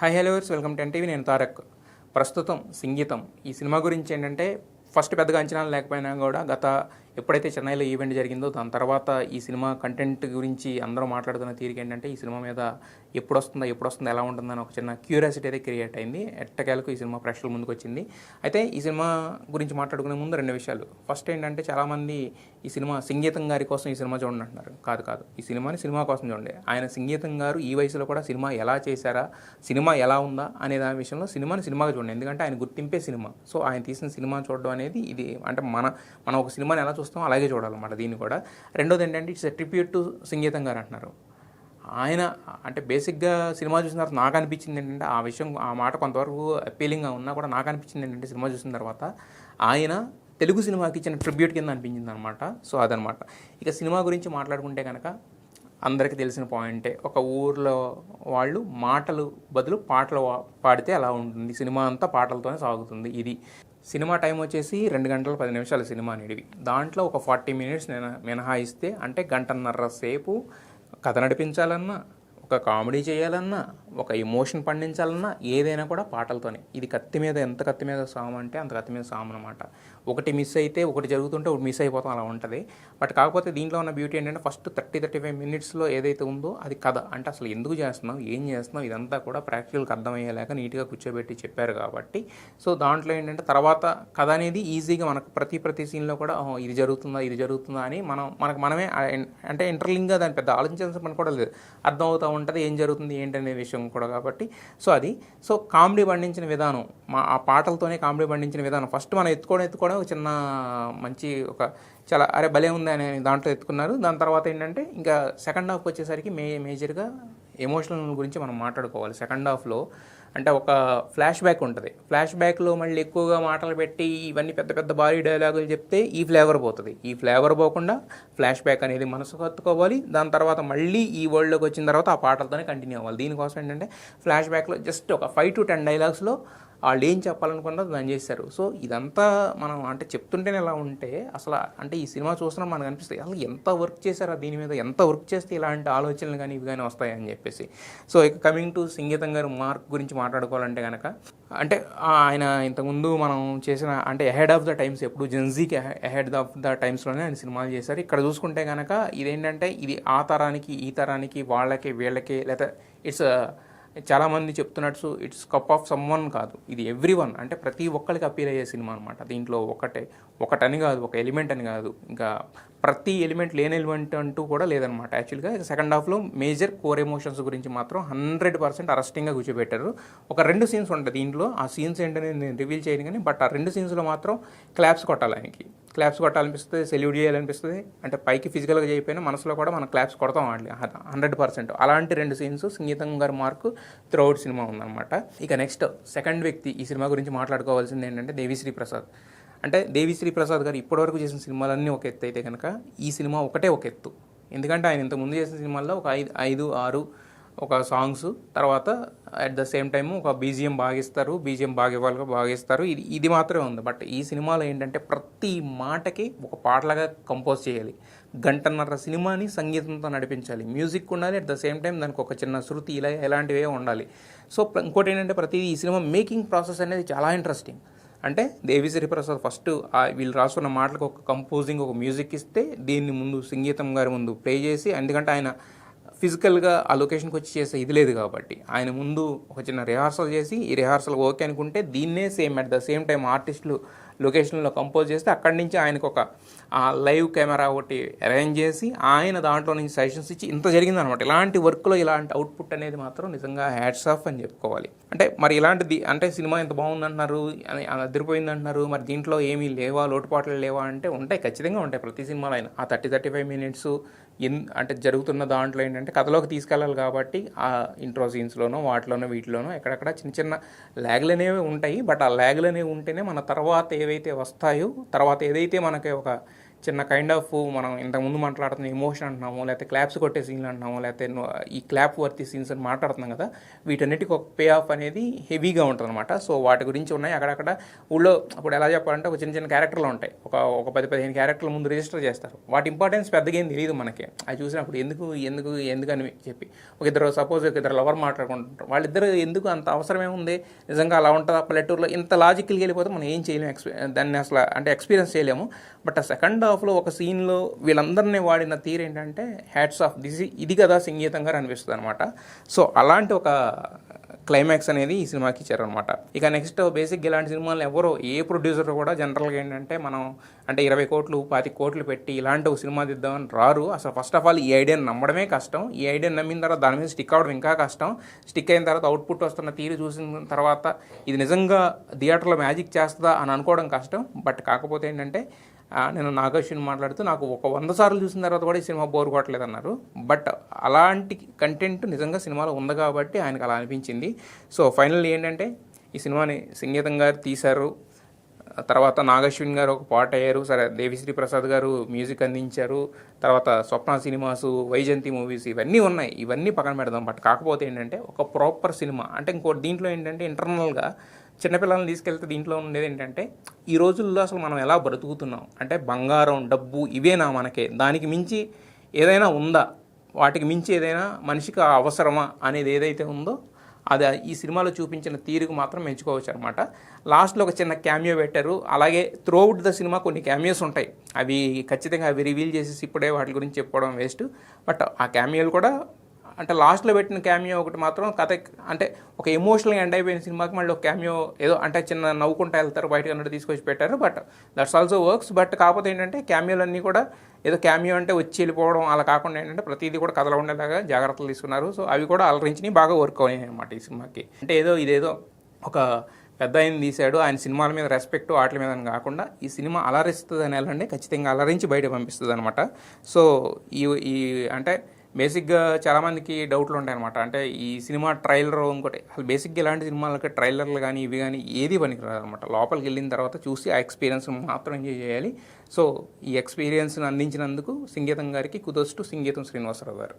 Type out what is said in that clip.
Hi hello welcome to NTV. నేను తారక్. ప్రస్తుతం సంగీతం ఈ సినిమా గురించి ఏంటంటే ఫస్ట్ పెద్దగా అంచనాలు లేకపోయినా కూడా ఎప్పుడైతే చెన్నైలో ఈవెంట్ జరిగిందో దాని తర్వాత ఈ సినిమా కంటెంట్ గురించి అందరూ మాట్లాడుతున్న తీరిక ఏంటంటే ఈ సినిమా మీద ఎప్పుడు వస్తుందో ఎలా ఉంటుందని ఒక చిన్న క్యూరియాసిటీ అయితే క్రియేట్ అయింది. ఎట్టకేలకు ఈ సినిమా ప్రేక్షకుల ముందుకు వచ్చింది. అయితే ఈ సినిమా గురించి మాట్లాడుకునే ముందు రెండు విషయాలు. ఫస్ట్ ఏంటంటే చాలామంది ఈ సినిమా సంగీతం గారి కోసం ఈ సినిమా చూడండి అంటున్నారు. కాదు, ఈ సినిమాని సినిమా కోసం చూడండి. ఆయన సంగీతం గారు ఈ వయసులో కూడా సినిమా ఎలా చేశారా, సినిమా ఎలా ఉందా అనే దాని విషయంలో సినిమాని సినిమాగా చూడండి. ఎందుకంటే ఆయన గుర్తింపే సినిమా. సో ఆయన తీసిన సినిమా చూడడం అనేది ఇది అంటే మనం ఒక సినిమాని ఎలా చూస్తామో అలాగే చూడాలన్నమాట. దీన్ని కూడా రెండోది ఏంటంటే ఇట్స్ ఎ ట్రిబ్యూట్ టు సంగీతం గారు అంటున్నారు. ఆయన అంటే బేసిక్గా సినిమా చూసిన తర్వాత నాకు అనిపించింది ఏంటంటే ఆ మాట కొంతవరకు అపీలింగ్గా ఉన్నా కూడా నాకు అనిపించింది ఏంటంటే సినిమా చూసిన తర్వాత ఆయన తెలుగు సినిమాకి ఇచ్చిన ట్రిబ్యూట్ కింద అనిపించింది అనమాట. సో అదనమాట. ఇక సినిమా గురించి మాట్లాడుకుంటే కనుక అందరికీ తెలిసిన పాయింటే, ఒక ఊర్లో వాళ్ళు మాటలు బదులు పాటలు పాడితే అలా ఉంటుంది. సినిమా అంతా పాటలతోనే సాగుతుంది. ఇది సినిమా టైం వచ్చేసి 2 గంటల 10 నిమిషాలు సినిమా అనేది. దాంట్లో ఒక 40 మినిట్స్ మినహాయిస్తే అంటే గంటన్నర సేపు కథ నడిపించాలన్నా, ఒక కామెడీ చేయాలన్నా, ఒక ఎమోషన్ పండించాలన్నా ఏదైనా కూడా పాటలతోనే. ఇది ఎంత కత్తి మీద సాము అంటే అంత కత్తి మీద సాము అనమాట. ఒకటి మిస్ అయితే ఒకటి జరుగుతుంటే ఒకటి మిస్ అయిపోతాం, అలా ఉంటుంది. బట్ కాకపోతే దీంట్లో ఉన్న బ్యూటీ ఏంటంటే ఫస్ట్ 30-35 మినిట్స్లో ఏదైతే ఉందో అది కథ. అంటే అసలు ఎందుకు చేస్తున్నాం, ఏం చేస్తున్నాం, ఇదంతా కూడా ప్రాక్టికల్కి అర్థమయ్యేలాగా నీట్గా కూర్చోబెట్టి చెప్పారు కాబట్టి. సో దాంట్లో ఏంటంటే తర్వాత కథ అనేది ఈజీగా మనకు ప్రతి సీన్లో కూడా ఇది జరుగుతుందా అని మనమే అంటే ఇంటర్లింగ్గా దాన్ని పెద్ద ఆలోచించాల్సిన పని కూడా లేదు, అర్థమవుతూ ఉంటుంది ఏం జరుగుతుంది ఏంటనే విషయం కూడా. కాబట్టి సో కామెడీ పండించిన విధానం, ఆ పాటలతోనే కామెడీ పండించిన విధానం. ఫస్ట్ మనం ఎత్తుకోవడం ఒక చిన్న మంచి చాలా భలే ఉంది అని దాంట్లో ఎత్తుకున్నారు. దాని తర్వాత ఏంటంటే ఇంకా సెకండ్ హాఫ్ వచ్చేసరికి మేజర్గా ఎమోషనల్ గురించి మనం మాట్లాడుకోవాలి. సెకండ్ హాఫ్లో అంటే ఒక ఫ్లాష్ బ్యాక్ ఉంటుంది. ఫ్లాష్ బ్యాక్లో మళ్ళీ ఎక్కువగా మాటలు పెట్టి ఇవన్నీ పెద్ద భారీ డైలాగులు చెప్తే ఈ ఫ్లేవర్ పోతుంది. ఈ ఫ్లేవర్ పోకుండా ఫ్లాష్ బ్యాక్ అనేది మనసుకు హత్తుకోవాలి. దాని తర్వాత మళ్ళీ ఈ వరల్డ్లోకి వచ్చిన తర్వాత ఆ పాటలతోనే కంటిన్యూ అవ్వాలి. దీనికోసం ఏంటంటే ఫ్లాష్ బ్యాక్లో జస్ట్ ఒక 5-10 డైలాగ్స్లో వాళ్ళు ఏం చెప్పాలనుకున్నారో దాన్ని చేశారు. సో ఇదంతా మనం అంటే చెప్తుంటేనే ఎలా ఉంటే అసలు అంటే ఈ సినిమా చూస్తున్నాం మనకు అనిపిస్తుంది అసలు ఎంత వర్క్ చేశారా దీని మీద, ఎంత వర్క్ చేస్తే ఇలాంటి ఆలోచనలు కానీ ఇవి కానీ వస్తాయని చెప్పేసి. సో ఇక కమింగ్ టు సంగీతం గారు మార్క్ గురించి మాట్లాడుకోవాలంటే కనుక అంటే ఆయన ఇంతకుముందు మనం చేసిన అంటే అహెడ్ ఆఫ్ ద టైమ్స్, ఎప్పుడు జెన్జీకి అహెడ్ ఆఫ్ ద టైమ్స్లోనే ఆయన సినిమాలు చేశారు. ఇక్కడ చూసుకుంటే కనుక ఇదేంటంటే ఇది ఆ తరానికి ఈ తరానికి వాళ్ళకి వీళ్ళకి లేదా ఇట్స్ చాలామంది చెప్తున్నట్టు ఇట్స్ కప్ ఆఫ్ సమ్వన్ కాదు, ఇది ఎవ్రీవన్ అంటే ప్రతి ఒక్కరికి అపీల్ అయ్యే సినిమా అనమాట. దీంట్లో ఒకటని కాదు, ఒక ఎలిమెంట్ అని కాదు, ఇంకా ప్రతి ఎలిమెంట్ లేని ఎలిమెంట్ అంటూ కూడా లేదనమాట. యాక్చువల్గా సెకండ్ హాఫ్లో మేజర్ కోర్ ఎమోషన్స్ గురించి మాత్రం 100% అరెస్టింగ్గా కూర్చోబెట్టారు. ఒక 2 సీన్స్ ఉంటాయి దీంట్లో. ఆ సీన్స్ ఏంటనే నేను రివీల్ చేయను కానీ బట్ ఆ 2 సీన్స్లో మాత్రం క్లాప్స్ కొట్టాలి. ఆయనకి క్లాప్స్ కొట్టాలనిపిస్తుంది, సెల్యూట్ చేయాలనిపిస్తుంది. అంటే పైకి ఫిజికల్గా చేయకపోయినా మనసులో కూడా మనం క్లాప్స్ కొడతాం వాళ్ళు 100%. అలాంటి 2 సీన్స్ సంగీతం గారి మార్కు త్రూఅవుట్ సినిమా ఉందన్నమాట. ఇక నెక్స్ట్ సెకండ్ వ్యక్తి ఈ సినిమా గురించి మాట్లాడుకోవాల్సింది ఏంటంటే దేవిశ్రీ ప్రసాద్. అంటే దేవిశ్రీ ప్రసాద్ గారు ఇప్పటివరకు చేసిన సినిమాలన్నీ ఒక ఎత్తు అయితే కనుక ఈ సినిమా ఒక ఎత్తు. ఎందుకంటే ఆయన ఇంతకుముందు చేసిన సినిమాల్లో ఒక 5-6 ఒక సాంగ్స్, తర్వాత అట్ ద సేమ్ టైము ఒక బీజిఎం బాగిస్తారు, బీజిఎం బాగిస్తారు. ఇది మాత్రమే ఉంది. బట్ ఈ సినిమాలో ఏంటంటే ప్రతి మాటకి ఒక పాటలాగా కంపోజ్ చేయాలి. గంటన్నర సినిమాని సంగీతంతో నడిపించాలి, మ్యూజిక్ ఉండాలి, అట్ ద సేమ్ టైం దానికి ఒక చిన్న శృతి ఇలాంటివే ఉండాలి. సో ఇంకోటి ఏంటంటే ప్రతిదీ ఈ సినిమా మేకింగ్ ప్రాసెస్ అనేది చాలా ఇంట్రెస్టింగ్. అంటే దేవిశ్రీ ప్రసాద్ ఫస్ట్ వీళ్ళు రాసుకున్న మాటలకు ఒక కంపోజింగ్, ఒక మ్యూజిక్ ఇస్తే దీన్ని ముందు సంగీతం గారి ముందు ప్లే చేసి, ఎందుకంటే ఆయన ఫిజికల్గా ఆ లొకేషన్కి వచ్చి చేసే ఇది లేదు కాబట్టి ఆయన ముందు ఒక చిన్న రిహార్సల్ చేసి ఈ రిహార్సల్ ఓకే అనుకుంటే దీన్నే same at the same time ఆర్టిస్టులు లొకేషన్లో కంపోజ్ చేస్తే అక్కడి నుంచి ఆయనకు ఒక లైవ్ కెమెరా ఒకటి అరేంజ్ చేసి ఆయన దాంట్లో నుంచి సజెషన్స్ ఇచ్చి ఇంత జరిగిందనమాట. ఇలాంటి వర్క్లో ఇలాంటి అవుట్పుట్ అనేది మాత్రం నిజంగా హ్యాట్స్ ఆఫ్ అని చెప్పుకోవాలి. అంటే మరి ఇలాంటిది అంటే సినిమా ఎంత బాగుందంటున్నారు, అదిరిపోయింది అంటున్నారు, మరి దీంట్లో ఏమీ లేవా, లోటుపాట్లు లేవా అంటే ఉంటాయి, ఖచ్చితంగా ఉంటాయి. ప్రతి సినిమాలో అయినా ఆ 30-35 మినిట్స్ అంటే జరుగుతున్న దాంట్లో ఏంటంటే కథలోకి తీసుకెళ్ళాలి కాబట్టి ఆ ఇంట్రో సీన్స్లోనో వీటిలోనో ఎక్కడెక్కడ చిన్న ల్యాగ్లు అనేవి ఉంటాయి. బట్ ఆ ల్యాగ్లు అనేవి ఉంటేనే మన తర్వాత ఏవైతే వస్తాయో, తర్వాత ఏదైతే మనకి ఒక చిన్న కైండ్ ఆఫ్ మనం ఇంతకుముందు మాట్లాడుతున్న ఎమోషన్ అంటున్నాము, లేకపోతే క్లాప్స్ కొట్టే సీన్లు అంటున్నాము, లేకపోతే ఈ క్లాప్ వర్తి సీన్స్ అని మాట్లాడుతున్నాం కదా, వీటన్నిటికీ ఒక పే ఆఫ్ అనేది హెవీగా ఉంటుంది అనమాట. సో వాటి గురించి ఉన్నాయి. అక్కడక్కడ ఊళ్ళో ఇప్పుడు ఎలా చెప్పాలంటే ఒక చిన్న చిన్న క్యారెక్టర్లు ఉంటాయి, ఒక 10-15 క్యారెక్టర్ల ముందు రిజిస్టర్ చేస్తారు. వాటి ఇంపార్టెన్స్ పెద్దగా ఏం తెలియదు మనకి. అది చూసినప్పుడు ఎందుకని చెప్పి సపోజ్ ఒక ఇద్దరు లవర్ మాట్లాడుకుంటారు, వాళ్ళిద్దరు ఎందుకు అంత అవసరమే ఉంది, నిజంగా అలా ఉంటుందా పల్లెటూరులో, ఇంత లాజికల్గా వెళ్ళిపోతే మనం ఏం చేయలేము, దాన్ని అసలు అంటే ఎక్స్పీరియన్స్ చేయలేము. బట్ ఆ సెకండ్ హాఫ్లో ఒక సీన్లో వీళ్ళందరినీ వాడిన తీరు ఏంటంటే హ్యాట్స్ ఆఫ్, ఇది కదా సంగీతంగా అనిపిస్తుంది అనమాట. సో అలాంటి ఒక క్లైమాక్స్ అనేది ఈ సినిమాకి ఇచ్చారనమాట. ఇక నెక్స్ట్ బేసిక్గా ఇలాంటి సినిమాలు ఎవరో ఏ ప్రొడ్యూసర్ కూడా జనరల్గా ఏంటంటే మనం అంటే 20 కోట్లు 25 కోట్లు పెట్టి ఇలాంటి ఒక సినిమా తీద్దామని రారు. అసలు ఫస్ట్ ఆఫ్ ఆల్ ఈ ఐడియాని నమ్మడమే కష్టం. ఈ ఐడియాని నమ్మిన తర్వాత దాని మీద స్టిక్ అవ్వడం ఇంకా కష్టం. స్టిక్ అయిన తర్వాత అవుట్పుట్ వస్తున్న తీరు చూసిన తర్వాత ఇది నిజంగా థియేటర్లో మ్యాజిక్ చేస్తుందా అని అనుకోవడం కష్టం. బట్ కాకపోతే ఏంటంటే నేను నాగేశ్వరిని మాట్లాడుతూ నాకు ఒక 100 సార్లు చూసిన తర్వాత కూడా ఈ సినిమా బోర్ కొట్టలేదు అన్నారు. బట్ అలాంటి కంటెంట్ నిజంగా సినిమాలో ఉంది కాబట్టి ఆయనకు అలా అనిపించింది. సో ఫైనల్ ఏంటంటే ఈ సినిమాని సంగీతం గారు తీశారు, తర్వాత నాగేశ్వరి గారు ఒక పాట అయ్యారు, సరే దేవిశ్రీ ప్రసాద్ గారు మ్యూజిక్ అందించారు, తర్వాత స్వప్న సినిమాసు, వైజయంతి మూవీస్ ఇవన్నీ ఉన్నాయి. ఇవన్నీ పక్కన పెడదాం. బట్ కాకపోతే ఏంటంటే ఒక ప్రాపర్ సినిమా అంటే ఇంకోటి దీంట్లో ఏంటంటే ఇంటర్నల్గా చిన్నపిల్లల్ని తీసుకెళ్తే దీంట్లో ఉండేది ఏంటంటే ఈ రోజుల్లో అసలు మనం ఎలా బ్రతుకుతున్నాం అంటే బంగారం డబ్బు ఇవేనా మనకే, దానికి మించి ఏదైనా ఉందా, వాటికి మించి ఏదైనా మనిషికి అవసరమా అనేది ఏదైతే ఉందో అది ఈ సినిమాలో చూపించిన తీరుకు మాత్రం మెచ్చుకోవచ్చు అనమాట. లాస్ట్లో ఒక చిన్న క్యామియో పెట్టారు. అలాగే త్రూఅవుట్ ద సినిమా కొన్ని క్యామియోస్ ఉంటాయి, అవి ఖచ్చితంగా అవి రివీల్ చేసేసి ఇప్పుడే వాటి గురించి చెప్పుకోవడం వేస్ట్. బట్ ఆ క్యామియోలు కూడా అంటే లాస్ట్లో పెట్టిన క్యామియో ఒకటి మాత్రం కథ అంటే ఒక ఎమోషనల్గా ఎండ్ అయిపోయిన సినిమాకి మళ్ళీ ఒక క్యామియో ఏదో అంటే చిన్న నవ్వుకుంటూ వెళ్తారు బయటకు అన్నట్టు తీసుకొచ్చి పెట్టారు. But that's also works. But కాకపోతే ఏంటంటే క్యామియోలన్నీ కూడా ఏదో క్యామియో అంటే వచ్చి వెళ్ళిపోవడం అలా కాకుండా ఏంటంటే ప్రతిదీ కూడా కథలో ఉండేలాగా జాగ్రత్తలు తీసుకున్నారు. సో అవి కూడా అలరించినవి, బాగా వర్క్ అయ్యాయి అనమాట ఈ సినిమాకి. అంటే ఇదేదో ఒక పెద్ద ఆయన తీశాడు, ఆయన సినిమాల మీద రెస్పెక్ట్ వాటి మీద అని కాకుండా ఈ సినిమా అలరిస్తుంది అని వెళ్ళండి, ఖచ్చితంగా అలరించి బయట పంపిస్తుంది అనమాట. సో ఈ అంటే బేసిక్గా చాలామందికి డౌట్లు ఉంటాయి అనమాట. అంటే ఈ సినిమా ట్రైలర్ ఇంకోటి అసలు బేసిక్గా ఇలాంటి సినిమాలకి ట్రైలర్లు కానీ ఇవి కానీ ఏది పనికిరాదు అనమాట. లోపలికి వెళ్ళిన తర్వాత చూసి ఆ ఎక్స్పీరియన్స్ మాత్రం ఎంజాయ్ చేయాలి. సో ఈ ఎక్స్పీరియన్స్ని అందించినందుకు సంగీతం గారికి కుదోస్ టు సంగీతం శ్రీనివాసరావు గారు.